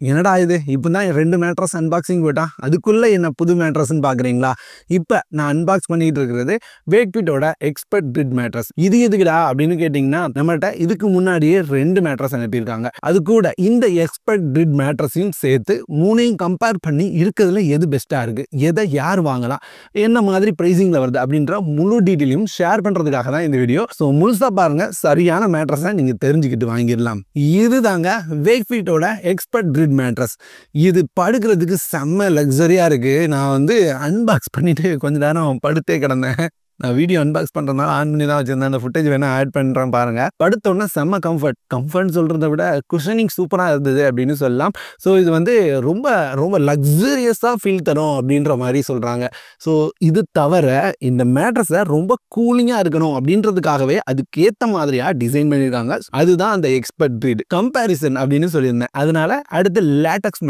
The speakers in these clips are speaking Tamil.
என்னடா இது இப்போ தான் 2 மேட்ரஸ் அன்பாக்சிங் போட்டான் அதுக்குள்ளே என்ன புது மேட்ரஸ்ன்னு பார்க்குறீங்களா? இப்போ நான் அன்பாக்ஸ் பண்ணிட்டு இருக்கிறது வேக்ஃபிட்டோட எக்ஸ்பர்ட் கிரிட் மேட்ரஸ். இது எதுக்குடா அப்படின்னு கேட்டிங்கன்னா, நம்மகிட்ட இதுக்கு முன்னாடியே 2 மேட்ரஸ் அனுப்பியிருக்காங்க. அது கூட இந்த எக்ஸ்பர்ட் கிரிட் மேட்ரஸையும் சேர்த்து 3ஐயும் கம்பேர் பண்ணி இருக்கிறதுல எது பெஸ்ட்டாக இருக்குது, எதை யார் வாங்கலாம், என்ன மாதிரி ப்ரைஸிங்கில் வருது அப்படின்ற முழு டீட்டெயிலையும் ஷேர் பண்ணுறதுக்காக தான் இந்த வீடியோ. ஸோ முழுசாக பாருங்கள், சரியான மேட்ரஸை நீங்கள் தெரிஞ்சுக்கிட்டு வாங்கிடலாம். இதுதாங்க வேக்ஃபிட்டோட எக்ஸ்பர்ட் கிரிட் மேட்ரஸ். இது படுக்கிறதுக்கு செம்ம லக்ஸரியா இருக்கு. நான் வந்து அன்பாக்ஸ் பண்ணிட்டு கொஞ்ச நேரம் படுத்தே கிடந்தேன். நான் வீடியோ அன்பாக்ஸ் பண்ணுறதுனால ஆன் பண்ணி தான் வச்சிருந்தேன். அந்த ஃபுட்டேஜ் வேணால் ஆட் பண்ணுறேன் பாருங்கள். படுத்தோடனே செம்ம கம்ஃபர்ட் சொல்கிறத விட குஷனிங் சூப்பராக இருந்தது அப்படின்னு சொல்லலாம். ஸோ இது வந்து ரொம்ப ரொம்ப லக்ஸரியஸாக ஃபீல் தரும் அப்படின்ற மாதிரி சொல்கிறாங்க. ஸோ இது தவிர இந்த மேட்ரஸை ரொம்ப கூலிங்காக இருக்கணும் அப்படின்றதுக்காகவே அதுக்கேற்ற மாதிரியாக டிசைன் பண்ணியிருக்காங்க. அதுதான் அந்த எக்ஸ்பர்ட் கிரிட் கம்பேரிசன் அப்படின்னு சொல்லியிருந்தேன். அதனால அடுத்து லேட்டக்ஸ்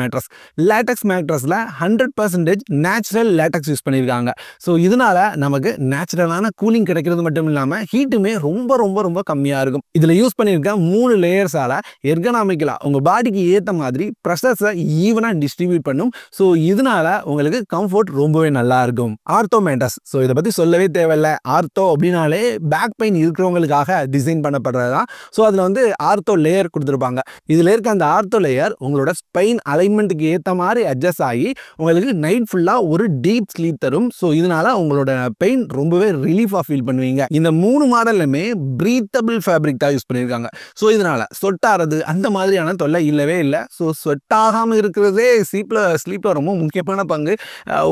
மேட்ரஸில் 100% நேச்சுரல் லேட்டக்ஸ் யூஸ் பண்ணியிருக்காங்க. ஸோ இதனால நமக்கு நேச்சுரலான கூலிங் கிடைக்கிறது மட்டும் இல்லாமல் ஹீட்டுமே ரொம்ப ரொம்ப ரொம்ப கம்மியாக இருக்கும். இதில் யூஸ் பண்ணியிருக்க 3 லேயர்ஸால் எர்கனாமிக்கலாக உங்கள் பாடிக்கு ஏற்ற மாதிரி ப்ரெஷர்ஸை ஈவனாக டிஸ்ட்ரிபியூட் பண்ணும். ஸோ இதனால உங்களுக்கு கம்ஃபர்ட் ரொம்பவே நல்லா இருக்கும். ஆர்த்தோ மேட்ரஸ், ஸோ இதை பற்றி சொல்லவே தேவையில்லை. ஆர்த்தோ அப்படின்னாலே பேக் பெயின் இருக்கிறவங்களுக்காக டிசைன் பண்ணப்படுறது தான். ஸோ அதில் வந்து ஆர்த்தோ லேயர் கொடுத்துருப்பாங்க. இதில் இருக்க அந்த ஆர்த்தோ லேயர் உங்களோட ஸ்பைன் அலைன்மெண்ட்டுக்கு ஏற்ற மாதிரி அட்ஜஸ்ட் ஆகி உங்களுக்கு நைட் ஃபுல்லாக ஒரு டீப் ஸ்லீப் தரும். ஸோ இதனால உங்களோட பெயின் ரொம்பவே ரிலீஃபாக ஃபீல் பண்ணுவீங்க. இந்த 3 மாடல்லுமே பிரீத்தபிள் ஃபேப்ரிக் தான் யூஸ் பண்ணியிருக்காங்க. ஸோ இதனால ஸ்வெட் ஆகிறது அந்த மாதிரியான தொல்லை இல்லவே இல்லை. ஸோ ஸ்வெட் ஆகாமல் இருக்கிறதே ஸ்லீப்பில் ரொம்ப முக்கியமான பங்கு.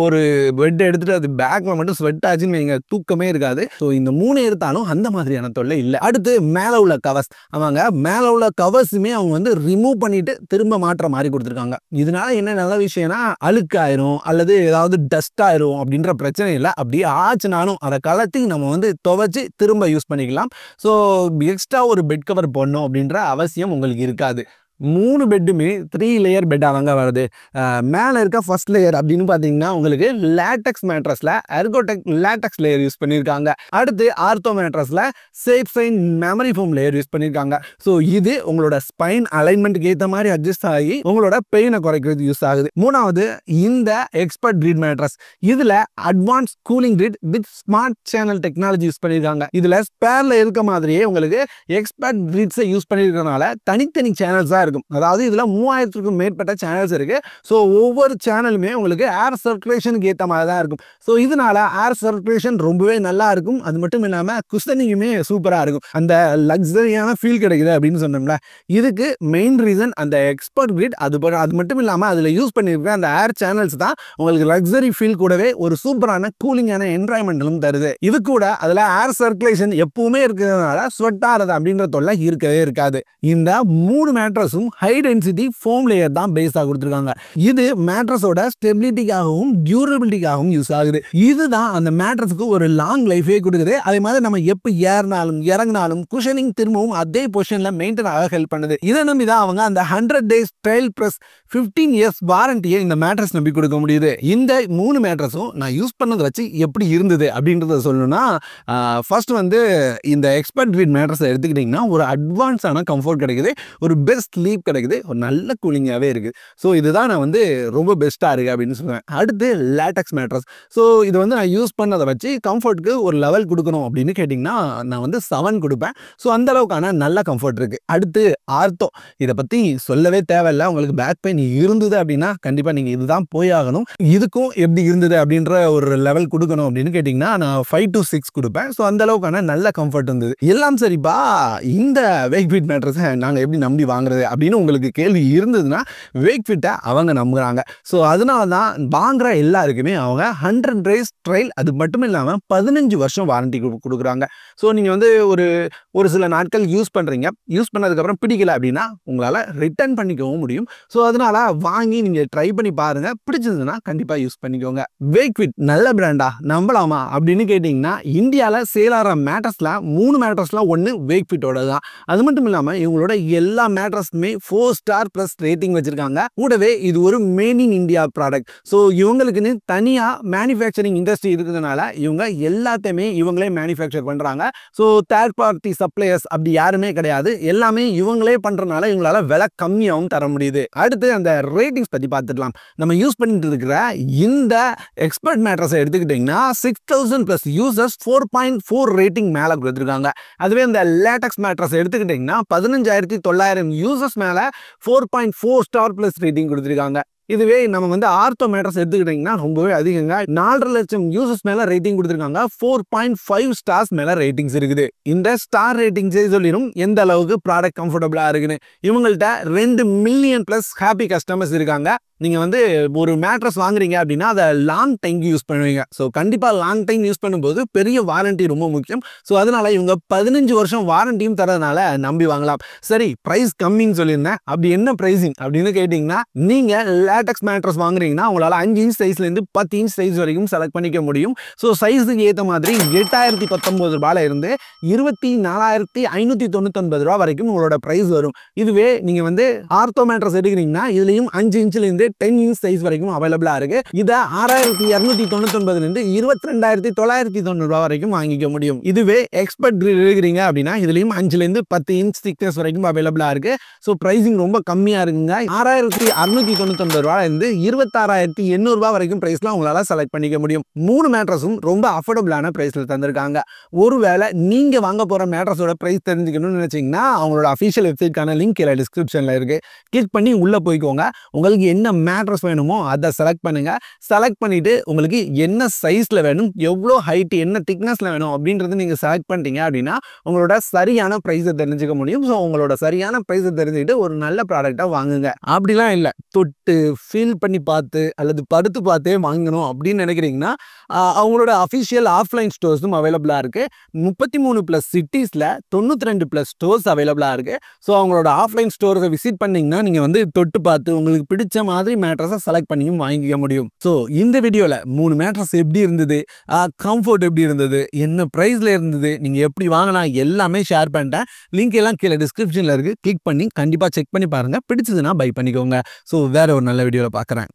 ஒரு பெட் எடுத்துகிட்டு அது பேக்கில் மட்டும் ஸ்வெட் ஆச்சுன்னு வைங்க, தூக்கமே இருக்காது. ஸோ இந்த 3 எடுத்தாலும் அந்த மாதிரியான தொல்லை இல்லை. அடுத்து மேலே உள்ள கவர்ஸ், அவங்க மேலே உள்ள கவர்ஸுமே அவங்க வந்து ரிமூவ் பண்ணிட்டு திரும்ப மாற்ற மாதிரி கொடுத்துருக்காங்க. இதனால என்ன நல்ல விஷயம்னா, அழுக்காயிரும் அல்லது ஏதாவது டஸ்ட் ஆயிரும் அப்படின்ற பிரச்சனை இல்லை. அப்படியே ஆச்சுனாலும் அதை கலத்தி நம்ம வந்து துவைச்சி திரும்ப யூஸ் பண்ணிக்கலாம். ஸோ எக்ஸ்ட்ரா ஒரு பெட் கவர் போடணும் அப்படின்ற அவசியம் உங்களுக்கு இருக்காது. 3 பெட்டுமே 3 லேயர் பெட்டாக தாங்க வருது. மேலே இருக்க ஃபர்ஸ்ட் லேயர் அப்படின்னு பார்த்தீங்கன்னா உங்களுக்கு லேட்டக்ஸ் மேட்ரஸில் எர்கோடெக் லேட்டக்ஸ் லேயர் யூஸ் பண்ணியிருக்காங்க. அடுத்து ஆர்த்தோ மேட்ரஸில் safe sign memory foam layer use பண்ணியிருக்காங்க. ஸோ இது உங்களோட ஸ்பைன் அலைன்மெண்ட்டுக்கு ஏற்ற மாதிரி அட்ஜஸ்ட் ஆகி உங்களோட பெயினை குறைக்கிறது யூஸ் ஆகுது. மூணாவது இந்த எக்ஸ்பர்ட் கிரிட் மேட்ரஸ். இதில் advance cooling grid with smart channel technology use பண்ணியிருக்காங்க. இதில் ஸ்பேரில் இருக்க மாதிரியே உங்களுக்கு எக்ஸ்பர்ட் கிரிட்ஸை யூஸ் பண்ணியிருக்கனால தனித்தனி சேனல்ஸாக இருக்கும். அதாவது இதில் 3000க்கும் மேற்பட்ட சேனல்ஸ் இருக்கு. ஸோ ஒவ்வொரு சேனலுமே உங்களுக்கு ஏர் சர்க்குலேஷனுக்கு ஏற்ற மாதிரி தான் இருக்கும். ஸோ இதனால ஏர் சர்க்குலேஷன் ரொம்பவே நல்லா இருக்கும். அது மட்டும் இல்லாமல் குஷனிங்குமே சூப்பராக இருக்கும். அந்த லக்ஸரியான ஃபீல் கிடைக்குது அப்படின்னு சொன்னோம்ல, இதுக்கு மெயின் ரீசன் அந்த எக்ஸ்பர்ட் கிரிட். அது மட்டும் இல்லாமல் அதில் யூஸ் பண்ணியிருக்க அந்த ஏர் சேனல்ஸ் தான் உங்களுக்கு லக்ஸரி ஃபீல் கூடவே ஒரு சூப்பரான கூலிங்கான என்வரான்மெண்ட்டும் தருது. இது கூட அதில் ஏர் சர்க்குலேஷன் எப்பவுமே இருக்கிறதுனால ஸ்வெட் ஆகிறது அப்படின்ற தொல்லை இருக்கவே இருக்காது. இந்த 3 மேட்ரஸும் ஹை டென்சிட்டி ஃபோம் லேயர் தான் பேஸாக கொடுத்துருக்காங்க. இது மேட்ரஸோட ஸ்டெபிலிட்டிக்காகவும் டியூரபிலிட்டிக்காகவும் யூஸ் ஆகுது. இதுதான் அந்த மேட்ரஸுக்கு ஒரு லாங் லைஃபே கொடுக்குது. அதே மாதிரி நம்ம எப்போ ஏறினாலும் இறங்கினாலும் குஷனிங் திரும்பவும் அதே பொசிஷனில் மெயின்டைன் ஆக ஹெல்ப் பண்ணுது. இதை நம்பி தான் அவங்க அந்த 100 days ட்ரையல் ப்ளஸ் 15 years வாரண்டியை இந்த மேட்ரஸ் நம்பி கொடுக்க முடியுது. இந்த 3 மேட்ரஸும் நான் யூஸ் பண்ணதை வச்சு எப்படி இருந்தது அப்படின்றத சொல்லணும்னா, ஃபர்ஸ்ட் வந்து இந்த எக்ஸ்பர்ட் கிரிட் மேட்ரஸை எடுத்துக்கிட்டிங்கன்னா ஒரு அட்வான்ஸான கம்ஃபர்ட் கிடைக்குது, ஒரு பெஸ்ட் ஸ்லீப் கிடைக்குது, ஒரு நல்ல கூலிங்காகவே இருக்குது. ஸோ இதுதான் நான் வந்து ரொம்ப பெஸ்ட்டாக இருக்குது அப்படின்னு சொல்லுவேன். அடுத்து லேட்டக்ஸ் மேட்ரஸ். ஸோ இது வந்து நான் யூஸ் பண்ணதை வச்சு கம்ஃபர்ட்டுக்கு ஒரு லெவல் கொடுக்கணும் அப்படின்னு கேட்டிங்கன்னா நான் வந்து 7 கொடுப்பேன். ஸோ அந்த அளவுக்கான நல்ல கம்ஃபர்ட் இருக்குது. அடுத்து ஆர்த்தோ, இதை பற்றி சொல்லவே தேவையில்லை. உங்களுக்கு பேக் பெயின் இருந்தது அப்படின்னா கண்டிப்பாக நீங்கள் இதுதான் போய் ஆகணும். இதுக்கும் எப்படி இருந்தது அப்படின்ற ஒரு லெவல் கொடுக்கணும் அப்படின்னு கேட்டிங்கன்னா நான் 5 to 6 கொடுப்பேன். ஸோ அந்த அளவுக்கான நல்ல கம்ஃபர்ட் இருந்தது. எல்லாம் சரிப்பா, இந்த வேக்ஃபிட் மேட்ரஸை நாங்கள் எப்படி நம்பி வாங்குறது அப்படின்னு உங்களுக்கு கேள்வி இருந்ததுன்னா, வேக்ஃபிட்டை அவங்க நம்புகிறாங்க. ஸோ அதனால தான் வாங்குற எல்லாருக்குமே அவங்க 100 days ட்ரையல், அது மட்டும் இல்லாமல் 15 வருஷம் வாரண்டி கொடுக்குறாங்க. ஸோ நீங்கள் வந்து ஒரு சில நாட்கள் யூஸ் பண்ணுறீங்க, யூஸ் பண்ணதுக்கப்புறம் பிடிக்கல அப்படின்னா உங்களால் ரிட்டர்ன் பண்ணிக்கவும் முடியும். ஸோ அதனால வாங்கி நீங்கள் ட்ரை பண்ணி பாருங்கள். பிடிச்சதுன்னா கண்டிப்பாக யூஸ் பண்ணிக்கோங்க. வேக்ஃபிட் நல்ல பிராண்டா, நம்பலாமா அப்படின்னு கேட்டிங்கன்னா, இந்தியாவில் சேலார மேட்ரஸில் 3 மேட்ரஸில் 1 வேக்ஃபிட்டோட தான். அது மட்டும் இல்லாமல் இவங்களோட எல்லா மேட்ரஸுமே எல்லாத்துக்குமே 4 ஸ்டார் பிளஸ் ரேட்டிங் வச்சிருக்காங்க. கூடவே இது ஒரு made in India product. So இவங்களுக்குன்னு தனியா மேனுஃபேக்சரிங் இண்டஸ்ட்ரி இருக்கிறதுனால இவங்க எல்லாத்தையுமே இவங்களே மேனுஃபேக்சர் பண்றாங்க. ஸோ தேர்ட் பார்ட்டி சப்ளையர்ஸ் அப்படி யாருமே கிடையாது. எல்லாமே இவங்களே பண்றதுனால இவங்களால விலை கம்மியாகவும் தர முடியுது. அடுத்து அந்த ரேட்டிங்ஸ் பத்தி பார்த்துக்கலாம். நம்ம யூஸ் பண்ணிட்டு இருக்கிற இந்த எக்ஸ்பர்ட் மேட்ரஸை எடுத்துக்கிட்டிங்கன்னா 6000 பிளஸ் யூசர்ஸ் 4.4 ரேட்டிங் மேலே கொடுத்துருக்காங்க. அதுவே இந்த லேட்டக்ஸ் மேட்ரஸ் எடுத்துக்கிட்டிங்கன்னா 15900 யூசர்ஸ் மேலே 4.4 ஸ்டார் பிளஸ் ரேட்டிங் கொடுத்துருக்காங்க. இதுவே நம்ம வந்து ஆர்த்தோ மேட்ரஸ் எடுத்துக்கிட்டிங்கன்னா ரொம்பவே அதிகங்க. 4.5 லட்சம் யூசர்ஸ் மேலே ரேட்டிங் கொடுத்துருக்காங்க. 4.5 ஸ்டார்ஸ் மேலே ரேட்டிங்ஸ் இருக்குது. இந்த ஸ்டார் ரேட்டிங்ஸே சொல்லிடும் எந்த அளவுக்கு ப்ராடக்ட் கம்ஃபர்டபுளாக இருக்குன்னு. இவங்கள்ட்ட 2 மில்லியன் ப்ளஸ் ஹாப்பி கஸ்டமர்ஸ் இருக்காங்க. நீங்கள் வந்து ஒரு மேட்ரஸ் வாங்குறீங்க அப்படின்னா அதை லாங் டைம் யூஸ் பண்ணுவீங்க. ஸோ கண்டிப்பாக லாங் டைம் யூஸ் பண்ணும்போது பெரிய வாரண்டி ரொம்ப முக்கியம். ஸோ அதனால இவங்க 15 வருஷம் வாரண்டியும் தரதுனால நம்பி வாங்கலாம். சரி, ப்ரைஸ் கம்மின்னு சொல்லியிருந்தேன். அப்படி என்ன ப்ரைஸிங் அப்படின்னு கேட்டிங்கன்னா, நீங்கள் லேட்டக்ஸ் மேட்ரஸ் வாங்குறீங்கன்னா உங்களால் 5 இன்ச் சைஸ்லேருந்து 10 இன்ச் சைஸ் வரைக்கும் செலக்ட் பண்ணிக்க முடியும். ஸோ சைஸுக்கு ஏற்ற மாதிரி 8019 ரூபாயில் இருந்து 24,599 ரூபா வரைக்கும் உங்களோட ப்ரைஸ் வரும். இதுவே நீங்கள் வந்து ஆர்த்தோ மேட்ரஸ் எடுக்கிறீங்கன்னா இதுலேயும் 5 இன்ச்லேருந்து 10 இன்ச் சைஸ் வரைக்கும் அவைலபிளா இருக்கு. இதை 6299 22,990 ரூபாய் வரைக்கும் வாங்கிக்க முடியும். இதுவே எக்ஸ்பர்ட் எடுக்கிறீங்க அப்படின்னா இதுலயும் 5 10 இன்ச் திக்னஸ் வரைக்கும் அவைலபிளா இருக்கு. ஸோ பிரைசிங் ரொம்ப கம்மியா இருக்குங்க. 6699 ரூபாயில இருந்து 26,800 ரூபாய் வரைக்கும் பிரைஸ்ல உங்களால செலக்ட் பண்ணிக்க முடியும். 3 மேட்ரஸும் ரொம்ப அஃபோர்டபுளான பிரைஸ்ல தந்திருக்காங்க. ஒருவேளை நீங்க வாங்க போற மேட்ரஸோட பிரைஸ் தெரிஞ்சுக்கணும்னு நினைச்சீங்கன்னா அவங்களோட அஃபிஷியல் வெப்சைட்கான லிங்க் கீழே டிஸ்கிரிப்ஷன்ல இருக்கு. கிளிக் பண்ணி உள்ள போய்க்கோங்க. உங்களுக்கு என்ன மேட்ரஸ் வேணுமோ அதை செலக்ட் பண்ணுங்க. செலக்ட் பண்ணிட்டு உங்களுக்கு என்ன சைஸ்ல வேணும், எவ்வளோ ஹைட், என்ன திக்னஸ்ல வேணும் அப்படின்றது நீங்க செலக்ட் பண்ணிட்டீங்க அப்படின்னா உங்களோட சரியான பிரைஸை தெரிஞ்சுக்க முடியும். ஸோ உங்களோட சரியான பிரைஸை தெரிஞ்சுக்கிட்டு ஒரு நல்ல ப்ராடக்டா வாங்குங்க. அப்படிலாம் இல்லை, தொட்டு ஃபீல் பண்ணி பார்த்து அல்லது படுத்து பார்த்தே வாங்கணும் அப்படின்னு நினைக்கிறீங்கன்னா அவங்களோட அஃபிஷியல் ஆஃப்லைன் ஸ்டோர்ஸும் அவைலபிளா இருக்கு. 33 பிளஸ் சிட்டிஸ்ல 92 பிளஸ் ஸ்டோர்ஸ் அவைலபிளா இருக்கு. ஸோ அவங்களோட ஆஃப்லைன் ஸ்டோர்ஸை விசிட் பண்ணீங்கன்னா நீங்க வந்து தொட்டு பார்த்து உங்களுக்கு பிடிச்ச மாதிரி மேட்ரஸை செலக்ட் பண்ணியும் வாங்கிக்க முடியும். ஸோ இந்த வீடியோவில் 3 மேட்ரஸ் எப்படி இருந்தது, கம்ஃபர்ட் எப்படி இருந்தது, என்ன ப்ரைஸில் இருந்தது, நீங்கள் எப்படி வாங்கலாம் எல்லாமே ஷேர் பண்ணிட்டேன். லிங்க் எல்லாம் கீழே டிஸ்கிரிப்ஷனில் இருக்குது. கிளிக் பண்ணி கண்டிப்பாக செக் பண்ணி பாருங்கள். பிடிச்சதுன்னா பை பண்ணிக்கோங்க. ஸோ வேற ஒரு நல்ல வீடியோவில் பார்க்குறேன்.